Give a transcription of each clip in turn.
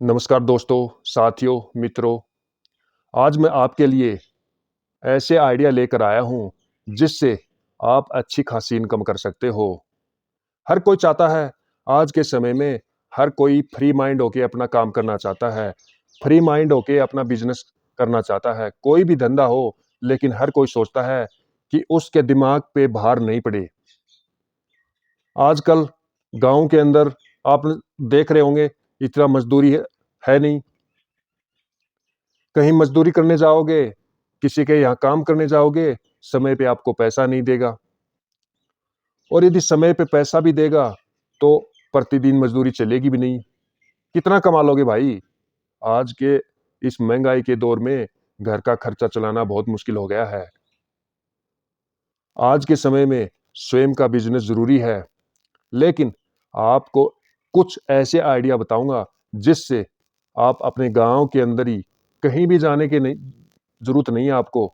नमस्कार दोस्तों, साथियों, मित्रों। आज मैं आपके लिए ऐसे आइडिया लेकर आया हूँ, जिससे आप अच्छी खासी इनकम कर सकते हो। हर कोई चाहता है, आज के समय में हर कोई फ्री माइंड होके अपना काम करना चाहता है, फ्री माइंड होके अपना बिज़नेस करना चाहता है। कोई भी धंधा हो, लेकिन हर कोई सोचता है कि उसके दिमाग पे भार नहीं पड़े। आजकल गाँव के अंदर आप देख रहे होंगे, इतना मज़दूरी है नहीं। कहीं मजदूरी करने जाओगे, किसी के यहाँ काम करने जाओगे, समय पे आपको पैसा नहीं देगा। और यदि समय पे पैसा भी देगा, तो प्रतिदिन मजदूरी चलेगी भी नहीं। कितना कमा लोगे भाई? आज के इस महंगाई के दौर में घर का खर्चा चलाना बहुत मुश्किल हो गया है। आज के समय में स्वयं का बिज़नेस ज़रूरी है, लेकिन आपको कुछ ऐसे आइडिया बताऊँगा, जिससे आप अपने गाँव के अंदर ही कहीं भी जाने की नहीं ज़रूरत नहीं है आपको।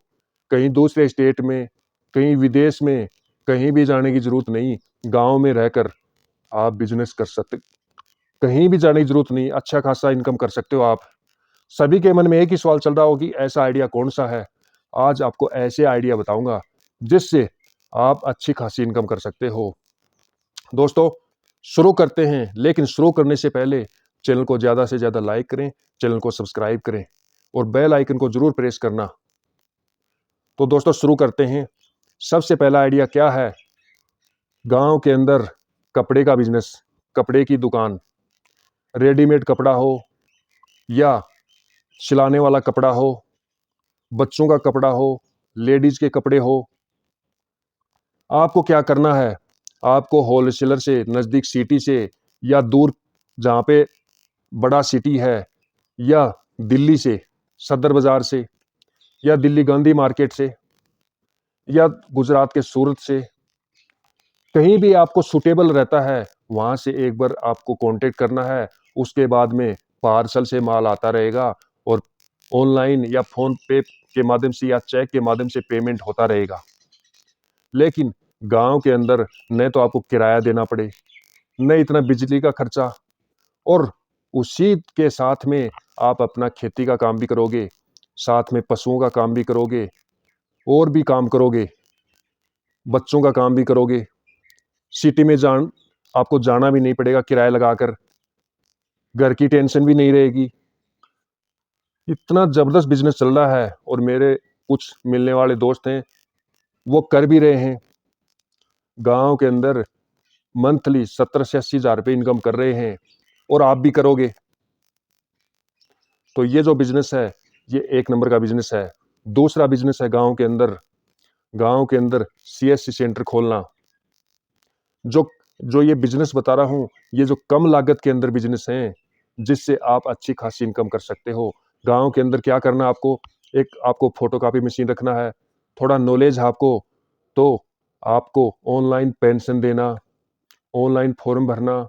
कहीं दूसरे स्टेट में, कहीं विदेश में, कहीं भी जाने की ज़रूरत नहीं। गाँव में रहकर आप बिज़नेस कर सकते, कहीं भी जाने की ज़रूरत नहीं, अच्छा खासा इनकम कर सकते हो आप। सभी के मन में एक ही सवाल चल रहा हो कि ऐसा आइडिया कौन-सा है? आज आपको ऐसे आइडिया बताऊँगा, जिससे आप अच्छी खासी इनकम कर सकते हो। दोस्तों, शुरू करते हैं, लेकिन शुरू करने से पहले चैनल को ज़्यादा से ज़्यादा लाइक करें, चैनल को सब्सक्राइब करें और बेल आइकन को ज़रूर प्रेस करना। तो दोस्तों शुरू करते हैं। सबसे पहला आइडिया क्या है? गाँव के अंदर कपड़े का बिज़नेस, कपड़े की दुकान। रेडीमेड कपड़ा हो या सिलाने वाला कपड़ा हो, बच्चों का कपड़ा हो, लेडीज़ के कपड़े हो। आपको क्या करना है? आपको होलसेलर से, नज़दीक सिटी से या दूर जहाँ पे बड़ा सिटी है, या दिल्ली से, सदर बाज़ार से, या दिल्ली गांधी मार्केट से, या गुजरात के सूरत से, कहीं भी आपको सूटेबल रहता है, वहाँ से एक बार आपको कॉन्टैक्ट करना है। उसके बाद में पार्सल से माल आता रहेगा और ऑनलाइन या फ़ोन पे के माध्यम से या चेक के माध्यम से पेमेंट होता रहेगा। लेकिन गाँव के अंदर न तो आपको किराया देना पड़े, न इतना बिजली का खर्चा, और उसी के साथ में आप अपना खेती का काम भी करोगे, साथ में पशुओं का काम भी करोगे, और भी काम करोगे, बच्चों का काम भी करोगे। सिटी में आपको जाना भी नहीं पड़ेगा किराया लगाकर, घर की टेंशन भी नहीं रहेगी। इतना ज़बरदस्त बिज़नेस चल रहा है और मेरे कुछ मिलने वाले दोस्त हैं, वो कर भी रहे हैं। गाँव के अंदर मंथली 70 से 80 हज़ार रुपये इनकम कर रहे हैं, और आप भी करोगे। तो ये जो बिज़नेस है, ये एक नंबर का बिज़नेस है। दूसरा बिज़नेस है गाँव के अंदर सीएससी सेंटर खोलना। जो जो ये बिज़नेस बता रहा हूँ, ये जो कम लागत के अंदर बिज़नेस हैं, जिससे आप अच्छी खासी इनकम कर सकते हो। गाँव के अंदर क्या करना है आपको? एक आपको फ़ोटोकॉपी मशीन रखना है, थोड़ा नॉलेज है आपको, तो आपको ऑनलाइन पेंशन देना, ऑनलाइन फ़ॉर्म भरना,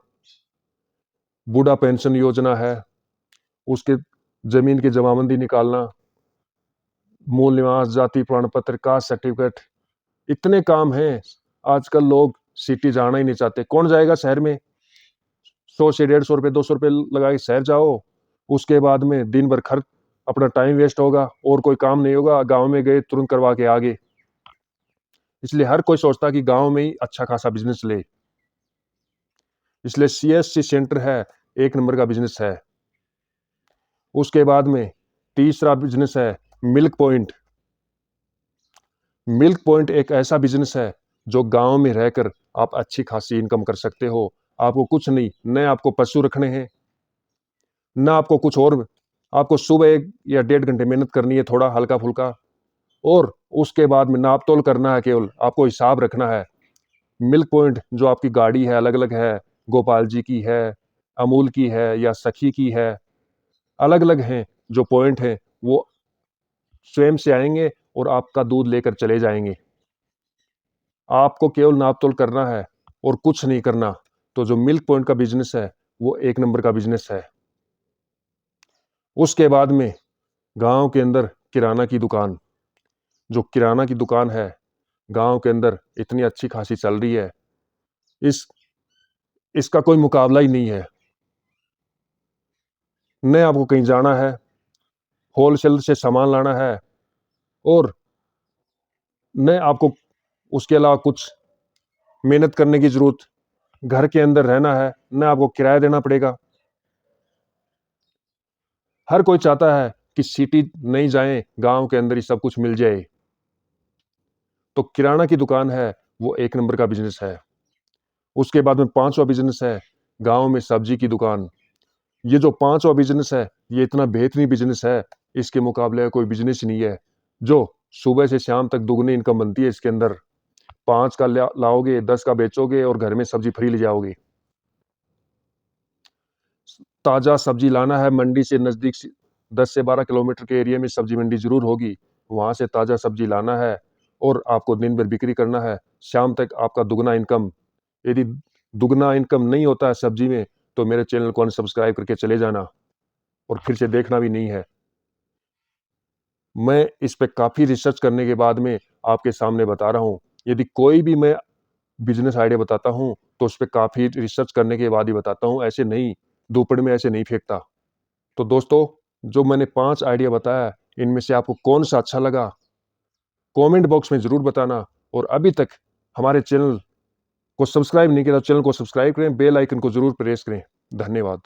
बूढ़ा पेंशन योजना है, उसके ज़मीन की जमाबंदी निकालना, मूल निवास, जाति प्रमाण पत्र, कास्ट सर्टिफ़िकेट, इतने काम हैं। आजकल लोग सिटी जाना ही नहीं चाहते। कौन जाएगा शहर में? 100 से 150 रुपए, 200 रुपए लगा के शहर जाओ, उसके बाद में दिन भर खर्च, अपना टाइम वेस्ट होगा और कोई काम नहीं होगा। गाँव में गए, तुरंत करवा के आ गए। इसलिए हर कोई सोचता है कि गाँव में ही अच्छा खासा बिज़नेस ले। इसलिए सीएससी सेंटर है, एक नंबर का बिज़नेस है। उसके बाद में तीसरा बिज़नेस है मिल्क पॉइंट। मिल्क पॉइंट एक ऐसा बिज़नेस है, जो गाँव में रहकर आप अच्छी खासी इनकम कर सकते हो। आपको कुछ नहीं, न आपको पशु रखने हैं, ना आपको कुछ और। आपको सुबह 1 या 1.5 घंटे मेहनत करनी है, थोड़ा हल्का-फुल्का, और उसके बाद में नाप-तोल करना है केवल, आपको हिसाब रखना है। मिल्क पॉइंट जो आपकी गाड़ी है, अलग-अलग है, गोपाल जी की है, अमूल की है या सखी की है, अलग-अलग हैं जो पॉइंट हैं, वो स्वयं से आएँगे और आपका दूध लेकर चले जाएँगे। आपको केवल नाप-तोल करना है और कुछ नहीं करना। तो जो मिल्क पॉइंट का बिज़नेस है, वो एक नंबर का बिज़नेस है। उसके बाद में गाँव के अंदर किराना की दुकान। जो किराना की दुकान है, गाँव के अंदर इतनी अच्छी खासी चल रही है, इस इसका कोई मुकाबला ही नहीं है। न आपको कहीं जाना है, होलसेल से सामान लाना है, और न आपको उसके अलावा कुछ मेहनत करने की जरूरत, घर के अंदर रहना है, न आपको किराया देना पड़ेगा। हर कोई चाहता है कि सिटी नहीं जाएं, गांव के अंदर ही सब कुछ मिल जाए। तो किराना की दुकान है वो एक नंबर का बिजनेस है। उसके बाद में पांचवा बिजनेस है गांव में सब्जी की दुकान। ये जो पांचवा बिजनेस है ये इतना बेहतरीन बिजनेस है, इसके मुकाबले कोई बिजनेस ही नहीं है। जो सुबह से शाम तक दुगनी इनकम बनती है इसके अंदर। 5 का लाओगे, 10 का बेचोगे और घर में सब्जी फ्री ले जाओगे। ताजा सब्जी लाना है मंडी से, नजदीक 10 से 12 किलोमीटर के एरिया में सब्जी मंडी जरूर होगी, वहां से ताजा सब्जी लाना है और आपको दिन भर बिक्री करना है। शाम तक आपका दुगना इनकम। यदि दुगना इनकम नहीं होता है सब्जी में तो मेरे चैनल को अनसब्सक्राइब करके चले जाना और फिर से देखना भी नहीं है। मैं इस पे काफी रिसर्च करने के बाद में आपके सामने बता रहा हूं। यदि कोई भी मैं बिजनेस आइडिया बताता हूं तो उस पे काफी रिसर्च करने के बाद ही बताता हूं, ऐसे नहीं दोपड़ में ऐसे नहीं फेंकता। तो दोस्तों, जो मैंने 5 आइडिया बताया, इनमें से आपको कौन सा अच्छा लगा कमेंट बॉक्स में जरूर बताना। और अभी तक हमारे चैनल को सब्सक्राइब नहीं किया तो चैनल को सब्सक्राइब करें, बेल आइकन को जरूर प्रेस करें। धन्यवाद।